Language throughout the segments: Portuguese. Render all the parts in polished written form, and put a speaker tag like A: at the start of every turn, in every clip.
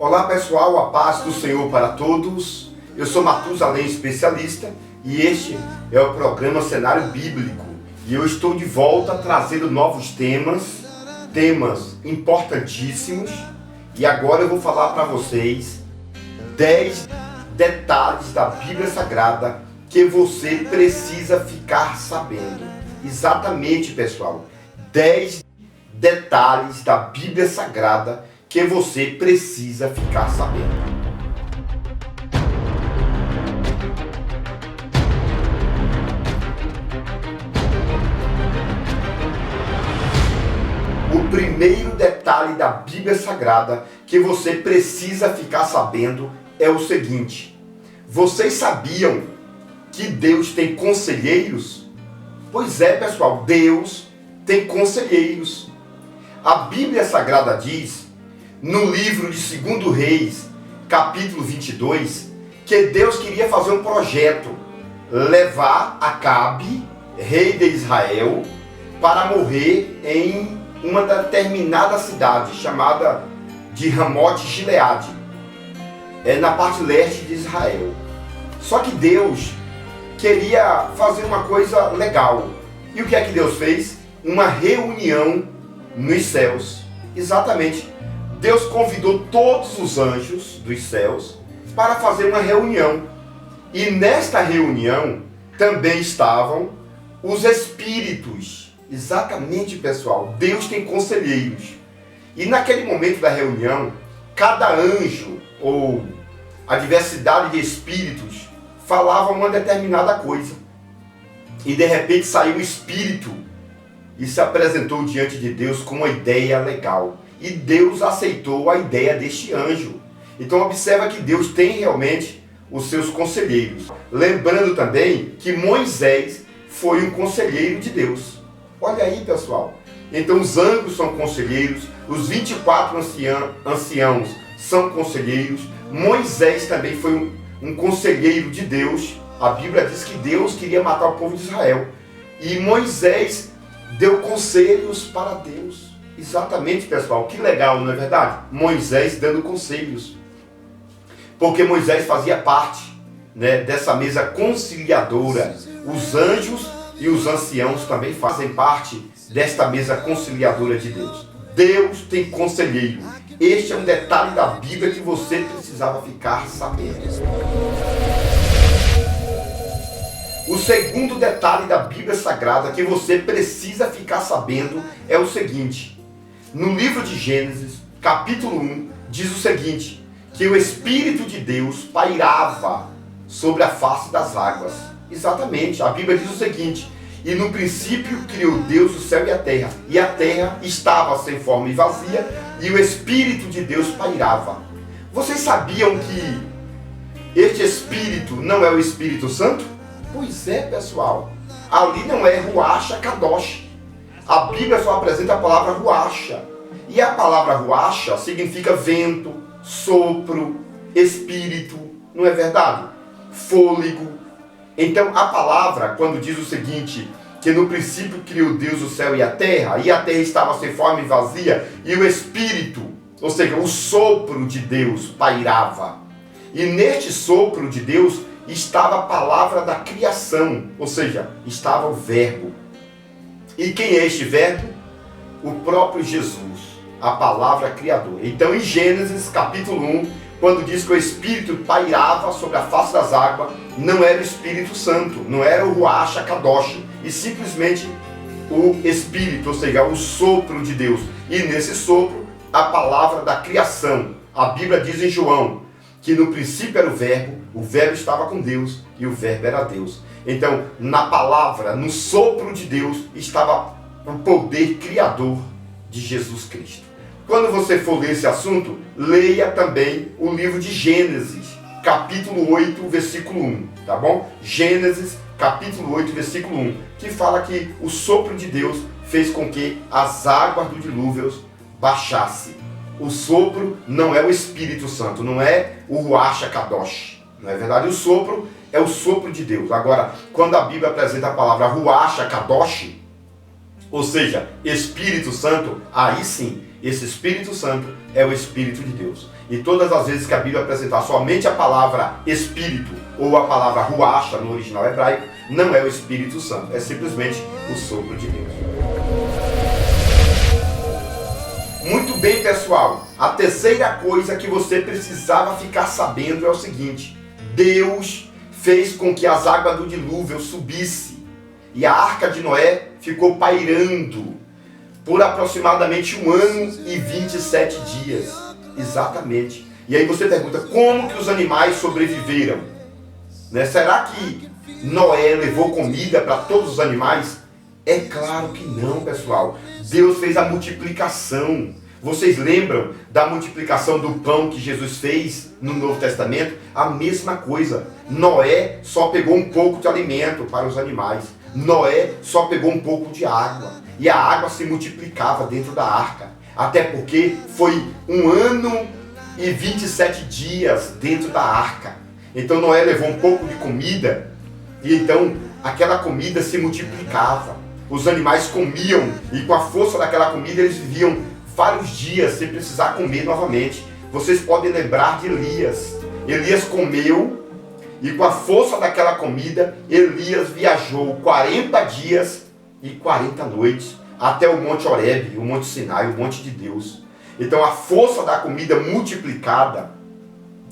A: Olá pessoal, a paz do Senhor para todos. Eu sou Matusalém, especialista, e este é o programa Cenário Bíblico. E eu estou de volta trazendo novos temas importantíssimos. E agora eu vou falar para vocês 10 detalhes da Bíblia Sagrada que você precisa ficar sabendo. Exatamente, pessoal, 10 detalhes da Bíblia Sagrada que você precisa ficar sabendo. O primeiro detalhe da Bíblia Sagrada que você precisa ficar sabendo é o seguinte: vocês sabiam que Deus tem conselheiros? Pois é, pessoal, Deus tem conselheiros. A Bíblia Sagrada diz, no livro de 2 Reis, capítulo 22, que Deus queria fazer um projeto, levar Acabe, rei de Israel, para morrer em uma determinada cidade, chamada de Ramote-Gileade, na parte leste de Israel. Só que Deus queria fazer uma coisa legal. E o que é que Deus fez? Uma reunião nos céus. Exatamente. Deus convidou todos os anjos dos céus para fazer uma reunião. E nesta reunião também estavam os espíritos. Exatamente, pessoal. Deus tem conselheiros. E naquele momento da reunião, cada anjo ou a diversidade de espíritos falava uma determinada coisa. E de repente saiu um espírito e se apresentou diante de Deus com uma ideia legal. E Deus aceitou a ideia deste anjo. Então observa que Deus tem realmente os seus conselheiros. Lembrando também que Moisés foi um conselheiro de Deus. Olha aí, pessoal. Então os anjos são conselheiros, os 24 anciãos são conselheiros. Moisés também foi um conselheiro de Deus. A Bíblia diz que Deus queria matar o povo de Israel. E Moisés deu conselhos para Deus. Exatamente, pessoal, que legal, não é verdade? Moisés dando conselhos. Porque Moisés fazia parte, dessa mesa conciliadora. Os anjos e os anciãos também fazem parte desta mesa conciliadora de Deus. Deus tem conselheiro. Este é um detalhe da Bíblia que você precisava ficar sabendo. O segundo detalhe da Bíblia Sagrada que você precisa ficar sabendo é o seguinte: no livro de Gênesis, capítulo 1, diz o seguinte, que o Espírito de Deus pairava sobre a face das águas. Exatamente, a Bíblia diz o seguinte: e no princípio criou Deus o céu e a terra estava sem forma e vazia, e o Espírito de Deus pairava. Vocês sabiam que este Espírito não é o Espírito Santo? Pois é, pessoal, ali não é Ruach HaKadosh. A Bíblia só apresenta a palavra Ruach. E a palavra Ruach significa vento, sopro, espírito, não é verdade? Fôlego. Então a palavra, quando diz o seguinte, que no princípio criou Deus o céu e a terra estava sem forma e vazia, e o espírito, ou seja, o sopro de Deus pairava. E neste sopro de Deus estava a palavra da criação, ou seja, estava o verbo. E quem é este verbo? O próprio Jesus, a palavra criadora. Então em Gênesis capítulo 1, quando diz que o Espírito pairava sobre a face das águas, não era o Espírito Santo, não era o Ruach HaKadosh, e simplesmente o Espírito, ou seja, o sopro de Deus. E nesse sopro, a palavra da criação. A Bíblia diz em João que no princípio era o verbo estava com Deus e o verbo era Deus. Então, na palavra, no sopro de Deus, estava o poder criador de Jesus Cristo. Quando você for ler esse assunto, leia também o livro de Gênesis, capítulo 8, versículo 1, tá bom? Gênesis, capítulo 8, versículo 1, que fala que o sopro de Deus fez com que as águas do dilúvio baixassem. O sopro não é o Espírito Santo, não é o Ruach HaKadosh. Não é verdade? O sopro é o sopro de Deus. Agora, quando a Bíblia apresenta a palavra Ruach HaKadosh, ou seja, Espírito Santo, aí sim Esse Espírito Santo é o Espírito de Deus. E todas as vezes que a Bíblia apresentar somente a palavra Espírito ou a palavra Ruacha no original hebraico, não é o Espírito Santo, é simplesmente o sopro de Deus. Muito bem, pessoal. A terceira coisa que você precisava ficar sabendo é o seguinte: Deus fez com que as águas do dilúvio subissem e a arca de Noé ficou pairando por aproximadamente 1 ano e 27 dias. Exatamente. E aí você pergunta, como que os animais sobreviveram? Né? Será que Noé levou comida para todos os animais? É claro que não, pessoal. Deus fez a multiplicação. Vocês lembram da multiplicação do pão que Jesus fez no Novo Testamento? A mesma coisa. Noé só pegou um pouco de alimento para os animais. Noé só pegou um pouco de água. E a água se multiplicava dentro da arca. Até porque foi 1 ano e 27 dias dentro da arca. Então Noé levou um pouco de comida e então aquela comida se multiplicava. Os animais comiam e com a força daquela comida eles viviam vários dias sem precisar comer novamente. Vocês podem lembrar de Elias. Elias comeu e com a força daquela comida Elias viajou 40 dias e 40 noites até o Monte Horebe, o Monte Sinai, o Monte de Deus. Então a força da comida multiplicada,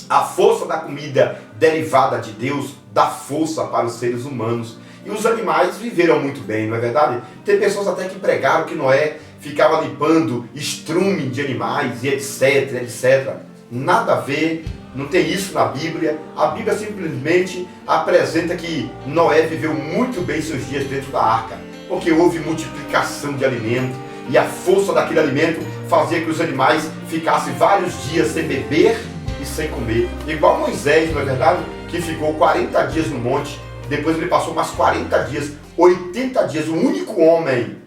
A: a força da comida derivada de Deus, dá força para os seres humanos. E os animais viveram muito bem, não é verdade? Tem pessoas até que pregaram que Noé ficava limpando estrume de animais e etc, etc. Nada a ver, não tem isso na Bíblia. A Bíblia simplesmente apresenta que Noé viveu muito bem seus dias dentro da arca, porque houve multiplicação de alimento e a força daquele alimento fazia que os animais ficassem vários dias sem beber e sem comer. Igual Moisés, não é verdade? Que ficou 40 dias no monte, depois ele passou mais 40 dias, 80 dias, o único homem,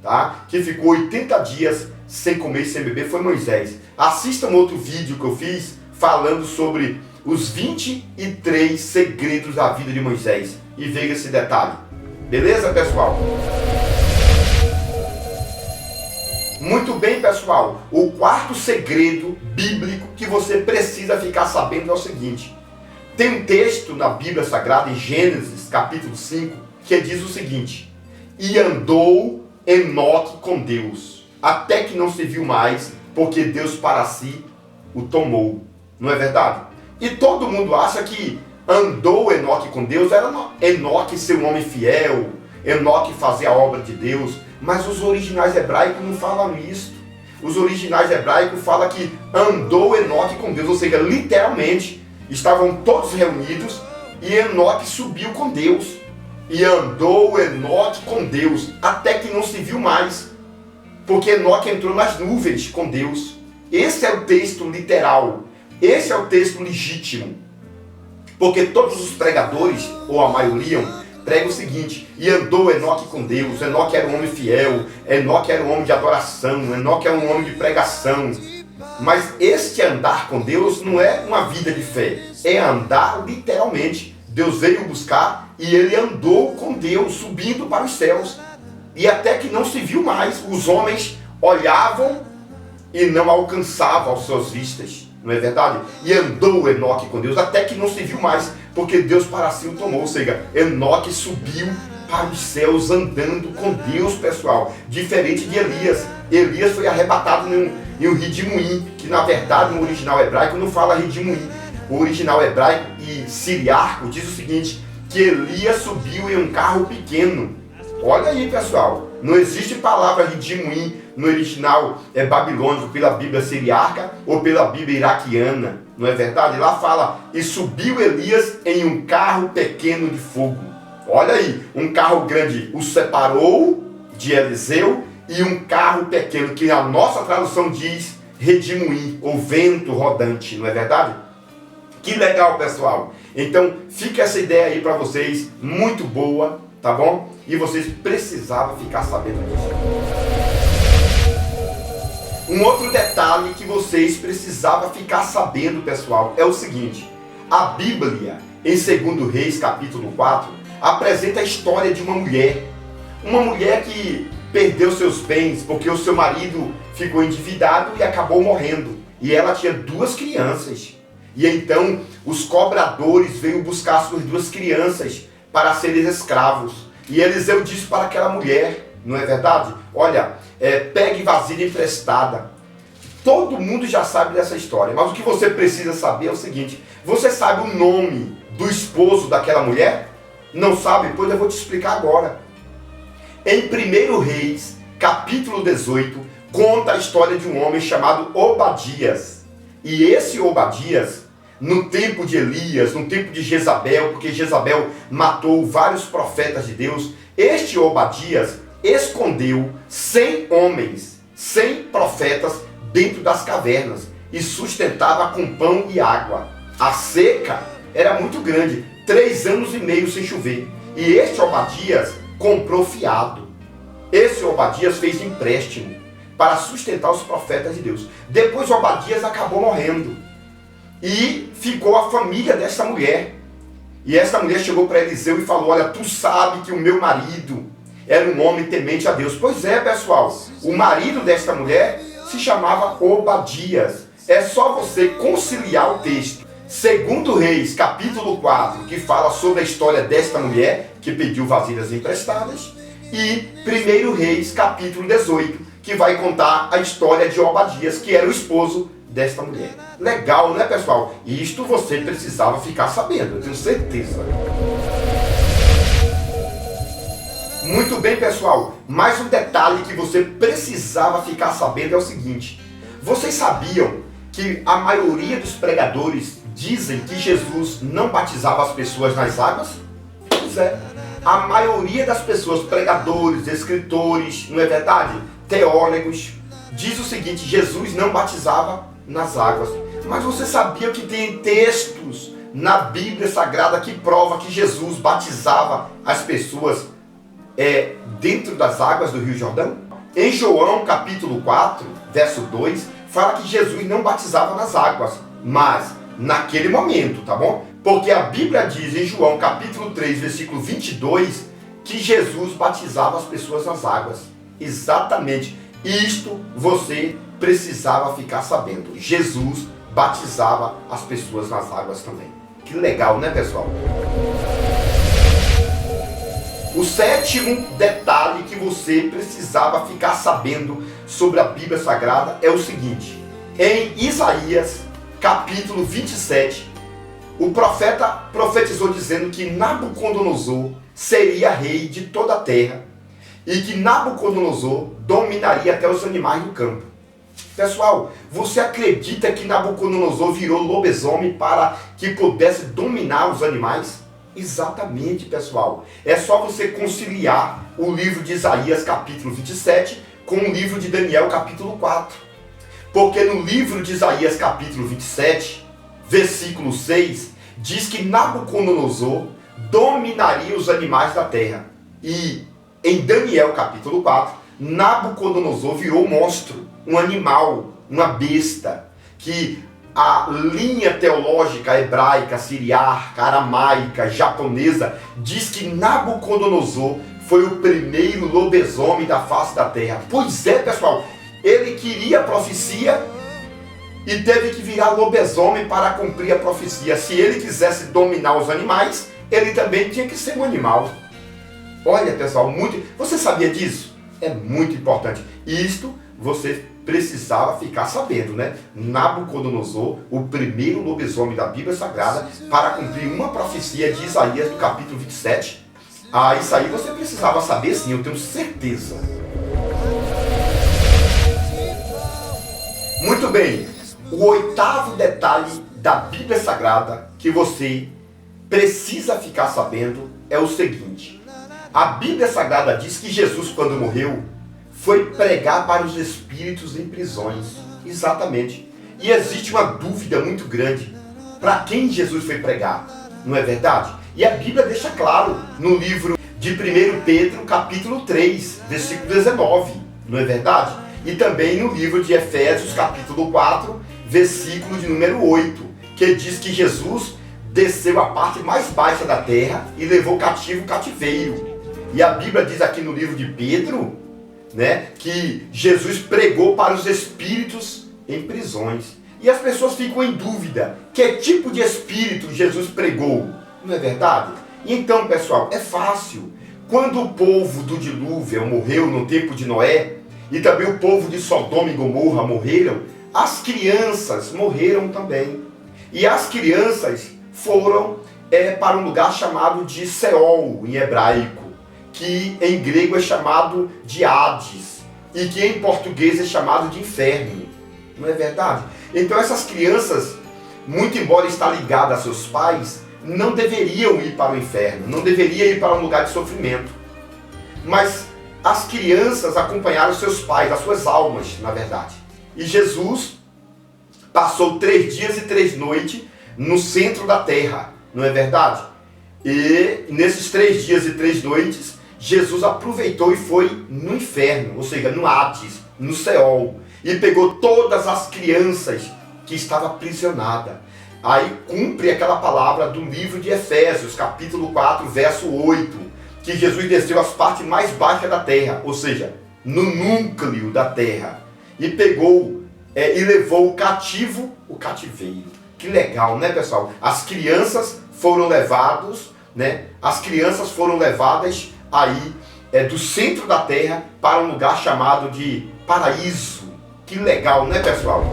A: tá, que ficou 80 dias sem comer e sem beber foi Moisés. Assista um outro vídeo que eu fiz falando sobre os 23 segredos da vida de Moisés e veja esse detalhe. Beleza, pessoal? Muito bem, pessoal. O quarto segredo bíblico que você precisa ficar sabendo é o seguinte. Tem um texto na Bíblia Sagrada, em Gênesis, capítulo 5, que diz o seguinte: e andou Enoque com Deus, até que não se viu mais, porque Deus para si o tomou. Não é verdade? E todo mundo acha que andou Enoque com Deus, era Enoque ser um homem fiel, Enoque fazer a obra de Deus, mas os originais hebraicos não falam isso. Os originais hebraicos falam que andou Enoque com Deus, ou seja, literalmente, estavam todos reunidos e Enoque subiu com Deus. E andou Enoque com Deus, até que não se viu mais, porque Enoque entrou nas nuvens com Deus. Esse é o texto literal, esse é o texto legítimo. Porque todos os pregadores, ou a maioria, pregam o seguinte: e andou Enoque com Deus. Enoque era um homem fiel, Enoque era um homem de adoração, Enoque era um homem de pregação. Mas este andar com Deus não é uma vida de fé, é andar literalmente. Deus veio buscar e ele andou com Deus, subindo para os céus. E até que não se viu mais, os homens olhavam e não alcançavam aos seus vistas. Não é verdade? E andou Enoque com Deus, até que não se viu mais, porque Deus para si o tomou. Ou seja, Enoque subiu para os céus andando com Deus, pessoal. Diferente de Elias. Elias foi arrebatado em um redemoinho, que na verdade no original hebraico não fala redemoinho. O original hebraico e siriaco diz o seguinte, que Elias subiu em um carro pequeno. Olha aí, pessoal, não existe palavra redemoinho no original babilônico pela Bíblia siriaca ou pela Bíblia iraquiana, não é verdade? Lá fala, e subiu Elias em um carro pequeno de fogo. Olha aí, um carro grande o separou de Eliseu e um carro pequeno, que a nossa tradução diz redemoinho, ou vento rodante, não é verdade? Que legal, pessoal. Então, fica essa ideia aí para vocês, muito boa, tá bom? E vocês precisavam ficar sabendo disso. Um outro detalhe que vocês precisavam ficar sabendo, pessoal, é o seguinte. A Bíblia, em 2 Reis, capítulo 4, apresenta a história de uma mulher. Uma mulher que perdeu seus bens porque o seu marido ficou endividado e acabou morrendo. E ela tinha 2 crianças. E então os cobradores veio buscar suas 2 crianças para serem escravos. E Eliseu disse para aquela mulher, não é verdade? Olha, pegue vasilha emprestada. Todo mundo já sabe dessa história, mas o que você precisa saber é o seguinte: você sabe o nome do esposo daquela mulher? Não sabe? Pois eu vou te explicar agora. Em 1 Reis, capítulo 18, conta a história de um homem chamado Obadias. E esse Obadias, no tempo de Elias, no tempo de Jezabel, porque Jezabel matou vários profetas de Deus, este Obadias escondeu 100 homens, 100 profetas dentro das cavernas e sustentava com pão e água. A seca era muito grande, 3 anos e meio sem chover. E este Obadias comprou fiado. Esse Obadias fez empréstimo para sustentar os profetas de Deus. Depois Obadias acabou morrendo. E ficou a família dessa mulher. E essa mulher chegou para Eliseu e falou: olha, tu sabe que o meu marido era um homem temente a Deus. Pois é, pessoal, o marido desta mulher se chamava Obadias. É só você conciliar o texto. 2 Reis, capítulo 4, que fala sobre a história desta mulher que pediu vasilhas emprestadas. E 1 Reis, capítulo 18, que vai contar a história de Obadias, que era o esposo desta mulher. Legal, né, pessoal? E isto você precisava ficar sabendo, eu tenho certeza. Muito bem, pessoal. Mais um detalhe que você precisava ficar sabendo é o seguinte: vocês sabiam que a maioria dos pregadores dizem que Jesus não batizava as pessoas nas águas? Pois é. A maioria das pessoas, pregadores, escritores, não é verdade? Teólogos, diz o seguinte: Jesus não batizava nas águas. Mas você sabia que tem textos na Bíblia Sagrada que prova que Jesus batizava as pessoas dentro das águas do Rio Jordão? Em João capítulo 4, verso 2, fala que Jesus não batizava nas águas, mas naquele momento, tá bom? Porque a Bíblia diz em João capítulo 3, versículo 22, que Jesus batizava as pessoas nas águas. Exatamente. Isto você precisava ficar sabendo. Jesus batizava as pessoas nas águas também. Que legal, né, pessoal? O 7º detalhe que você precisava ficar sabendo sobre a Bíblia Sagrada é o seguinte: em Isaías, capítulo 27, o profeta profetizou dizendo que Nabucodonosor seria rei de toda a terra e que Nabucodonosor dominaria até os animais do campo. Pessoal, você acredita que Nabucodonosor virou lobisomem para que pudesse dominar os animais? Exatamente, pessoal. É só você conciliar o livro de Isaías, capítulo 27, com o livro de Daniel, capítulo 4. Porque no livro de Isaías, capítulo 27, versículo 6, diz que Nabucodonosor dominaria os animais da terra. E em Daniel, capítulo 4, Nabucodonosor virou um monstro, um animal, uma besta, que a linha teológica hebraica, siriarca, aramaica, japonesa, diz que Nabucodonosor foi o primeiro lobisomem da face da terra. Pois é, pessoal, ele queria a profecia e teve que virar lobisomem para cumprir a profecia. Se ele quisesse dominar os animais, ele também tinha que ser um animal. Olha, pessoal, você sabia disso? É muito importante. Isto você precisava ficar sabendo, né? Nabucodonosor, o primeiro lobisomem da Bíblia Sagrada, para cumprir uma profecia de Isaías, do capítulo 27. Isso aí você precisava saber, sim, eu tenho certeza. Muito bem. O 8º detalhe da Bíblia Sagrada que você precisa ficar sabendo é o seguinte: a Bíblia Sagrada diz que Jesus, quando morreu, foi pregar para os espíritos em prisões. Exatamente. E existe uma dúvida muito grande: para quem Jesus foi pregar? Não é verdade? E a Bíblia deixa claro no livro de 1 Pedro, capítulo 3, versículo 19. Não é verdade? E também no livro de Efésios, capítulo 4, versículo de número 8, que diz que Jesus desceu à parte mais baixa da terra e levou cativo o cativeiro. E a Bíblia diz aqui no livro de Pedro, né, que Jesus pregou para os espíritos em prisões. E as pessoas ficam em dúvida, que tipo de espírito Jesus pregou? Não é verdade? Então, pessoal, é fácil. Quando o povo do dilúvio morreu no tempo de Noé, e também o povo de Sodoma e Gomorra morreram, as crianças morreram também. E as crianças foram para um lugar chamado de Seol, em hebraico, que em grego é chamado de Hades, e que em português é chamado de inferno. Não é verdade? Então essas crianças, muito embora estar ligadas a seus pais, não deveriam ir para o inferno, não deveriam ir para um lugar de sofrimento. Mas as crianças acompanharam seus pais, as suas almas, na verdade. E Jesus passou 3 dias e 3 noites no centro da terra, não é verdade? E nesses 3 dias e 3 noites, Jesus aproveitou e foi no inferno, ou seja, no Hades, no Seol, e pegou todas as crianças que estavam aprisionadas. Aí cumpre aquela palavra do livro de Efésios, capítulo 4, verso 8, que Jesus desceu às partes mais baixas da terra, ou seja, no núcleo da terra, e pegou e levou o cativo, o cativeiro. Que legal, né, pessoal? As crianças foram levadas, né? As crianças foram levadas aí do centro da terra para um lugar chamado de paraíso. Que legal, né, pessoal?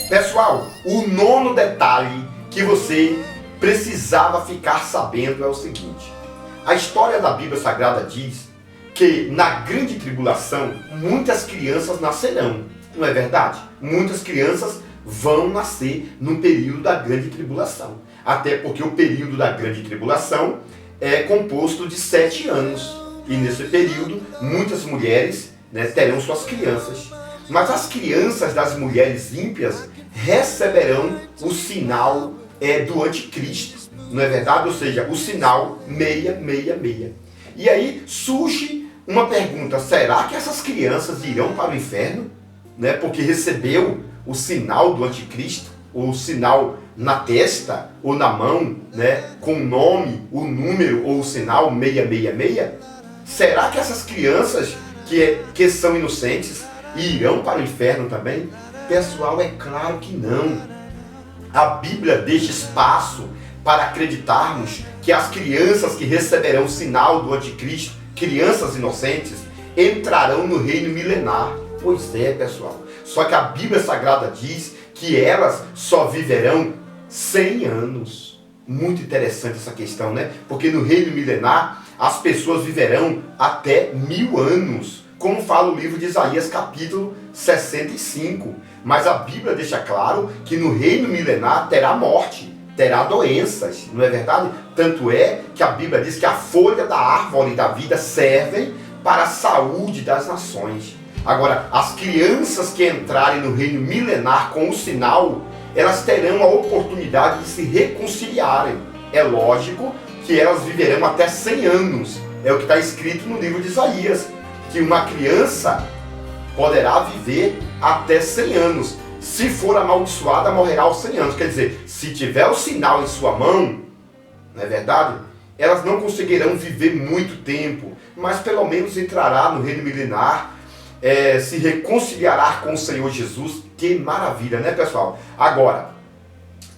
A: Pessoal, o 9º detalhe que você precisava ficar sabendo é o seguinte: a história da Bíblia Sagrada diz que na grande tribulação muitas crianças nascerão, não é verdade? Muitas crianças vão nascer no período da grande tribulação, até porque o período da grande tribulação é composto de 7 anos, e nesse período muitas mulheres, né, terão suas crianças. Mas as crianças das mulheres ímpias receberão o sinal do anticristo, não é verdade? Ou seja, o sinal 666. E aí surge uma pergunta: será que essas crianças irão para o inferno? Né? Porque recebeu o sinal do anticristo, o sinal na testa ou na mão, né? Com o nome, o número ou o sinal 666. Será que essas crianças que são inocentes irão para o inferno também? Pessoal, é claro que não. A Bíblia deixa espaço para acreditarmos que as crianças que receberão o sinal do anticristo, crianças inocentes, entrarão no reino milenar. Pois é, pessoal. Só que a Bíblia Sagrada diz que elas só viverão 100 anos. Muito interessante essa questão, né? Porque no reino milenar as pessoas viverão até 1000 anos, como fala o livro de Isaías, capítulo 65. Mas a Bíblia deixa claro que no reino milenar terá morte, terá doenças, não é verdade? Tanto é que a Bíblia diz que a folha da árvore da vida servem para a saúde das nações. Agora, as crianças que entrarem no reino milenar com o sinal, elas terão a oportunidade de se reconciliarem. É lógico que elas viverão até 100 anos. É o que está escrito no livro de Isaías, que uma criança poderá viver até 100 anos. Se for amaldiçoada, morrerá aos 100 anos. Quer dizer, se tiver o sinal em sua mão, não é verdade? Elas não conseguirão viver muito tempo, mas pelo menos entrará no reino milenar, se reconciliará com o Senhor Jesus. Que maravilha, né, pessoal? Agora,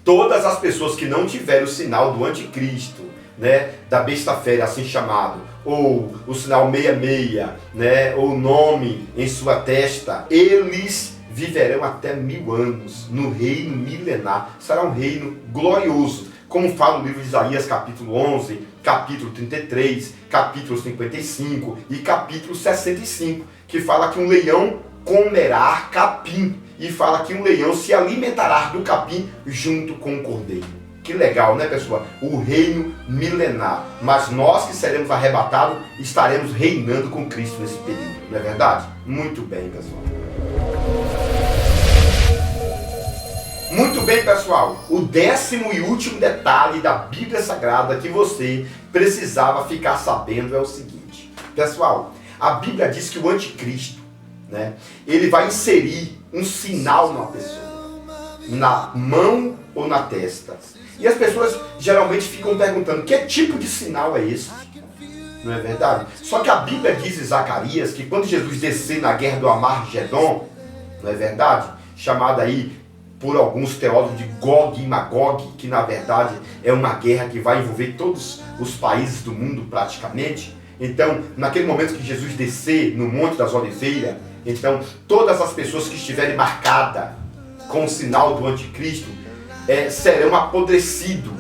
A: todas as pessoas que não tiverem o sinal do anticristo, né, da besta fera assim chamado, ou o sinal 66, né, ou o nome em sua testa, eles viverão até 1000 anos no reino milenar. Será um reino glorioso, como fala o livro de Isaías, capítulo 11, capítulo 33, capítulo 55 e capítulo 65, que fala que um leão comerá capim, e fala que um leão se alimentará do capim junto com o cordeiro. Que legal, né, pessoal? O reino milenar. Mas nós que seremos arrebatados, estaremos reinando com Cristo nesse período, não é verdade? Muito bem, pessoal. Muito bem, pessoal. O 10º e último detalhe da Bíblia Sagrada que você precisava ficar sabendo é o seguinte. Pessoal, a Bíblia diz que o anticristo, né, ele vai inserir um sinal numa pessoa, na mão ou na testa. E as pessoas geralmente ficam perguntando: que tipo de sinal é esse? Não é verdade? Só que a Bíblia diz em Zacarias que quando Jesus descer na guerra do Armagedon, não é verdade? Chamada aí por alguns teólogos de Gog e Magog, que na verdade é uma guerra que vai envolver todos os países do mundo praticamente. Então, naquele momento que Jesus descer no Monte das Oliveiras, então todas as pessoas que estiverem marcadas com o sinal do anticristo serão apodrecidos.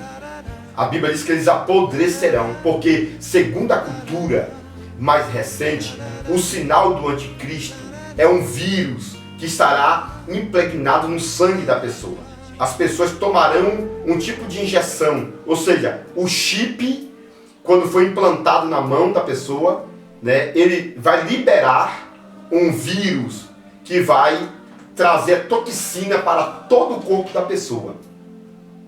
A: A Bíblia diz que eles apodrecerão, porque segundo a cultura mais recente, o sinal do anticristo é um vírus que estará impregnado no sangue da pessoa. As pessoas tomarão um tipo de injeção, ou seja, o chip, quando for implantado na mão da pessoa, né, ele vai liberar um vírus que vai trazer toxina para todo o corpo da pessoa.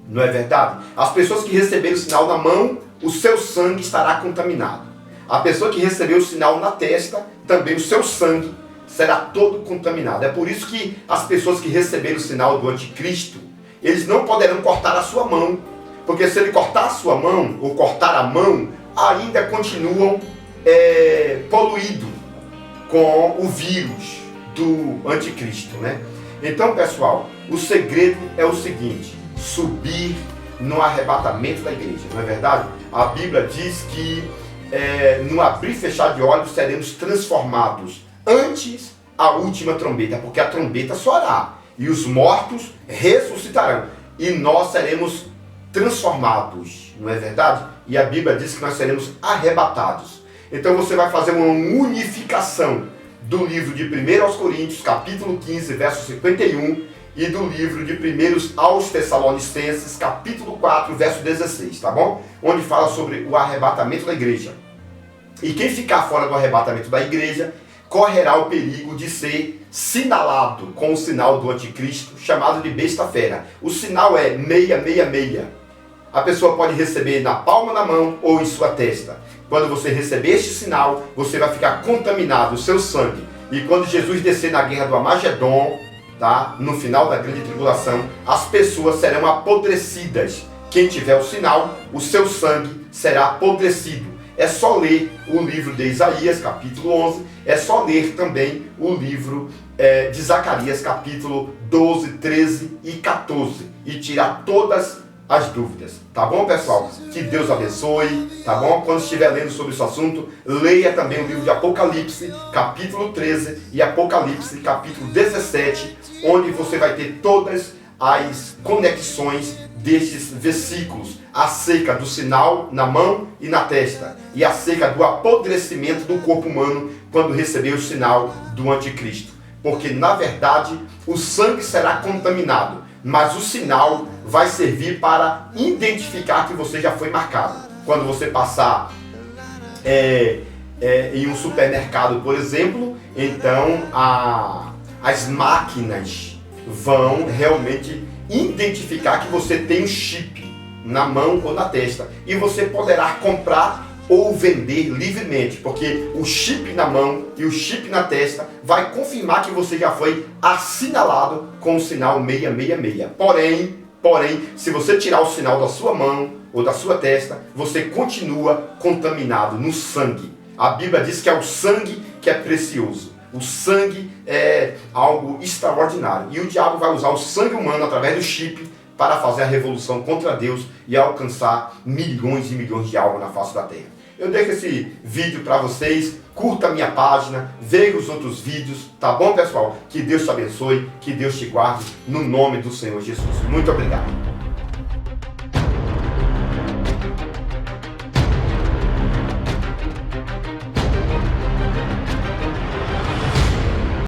A: Não é verdade? As pessoas que receberam o sinal na mão, o seu sangue estará contaminado. A pessoa que recebeu o sinal na testa, também o seu sangue será todo contaminado. É por isso que as pessoas que receberam o sinal do anticristo, eles não poderão cortar a sua mão, porque se ele cortar a sua mão, ou cortar a mão, ainda continuam poluídos com o vírus do anticristo, né? Então, pessoal, o segredo é o seguinte: subir no arrebatamento da igreja, não é verdade? A Bíblia diz que no abrir e fechar de olhos seremos transformados antes a última trombeta, porque a trombeta soará e os mortos ressuscitarão e nós seremos transformados, não é verdade? E a Bíblia diz que nós seremos arrebatados. Então você vai fazer uma unificação do livro de 1 aos Coríntios, capítulo 15, verso 51, e do livro de 1 aos Tessalonicenses, capítulo 4, verso 16, tá bom? Onde fala sobre o arrebatamento da igreja. E quem ficar fora do arrebatamento da igreja correrá o perigo de ser sinalado com o sinal do anticristo, chamado de besta fera. O sinal é 666. A pessoa pode receber na palma da mão ou em sua testa. Quando você receber este sinal, você vai ficar contaminado, o seu sangue. E quando Jesus descer na guerra do Armagedon, tá? No final da grande tribulação, as pessoas serão apodrecidas. Quem tiver o sinal, o seu sangue será apodrecido. É só ler o livro de Isaías, capítulo 11, é só ler também o livro de Zacarias, capítulo 12, 13 e 14, e tirar todas as dúvidas, tá bom, pessoal? Que Deus abençoe, tá bom? Quando estiver lendo sobre esse assunto, leia também o livro de Apocalipse, capítulo 13 e Apocalipse, capítulo 17, onde você vai ter todas as conexões destes versículos acerca do sinal na mão e na testa e acerca do apodrecimento do corpo humano quando receber o sinal do anticristo. Porque, na verdade, o sangue será contaminado, mas o sinal vai servir para identificar que você já foi marcado. Quando você passar em um supermercado, por exemplo, então as máquinas vão realmente identificar que você tem um chip na mão ou na testa. E você poderá comprar ou vender livremente, porque o chip na mão e o chip na testa vai confirmar que você já foi assinalado com o sinal 666. Porém, se você tirar o sinal da sua mão ou da sua testa, você continua contaminado no sangue. A Bíblia diz que é o sangue que é precioso. O sangue é algo extraordinário. E o diabo vai usar o sangue humano através do chip para fazer a revolução contra Deus e alcançar milhões e milhões de almas na face da terra. Eu deixo esse vídeo para vocês, curta a minha página, veja os outros vídeos, tá bom, pessoal? Que Deus te abençoe, que Deus te guarde, no nome do Senhor Jesus. Muito obrigado.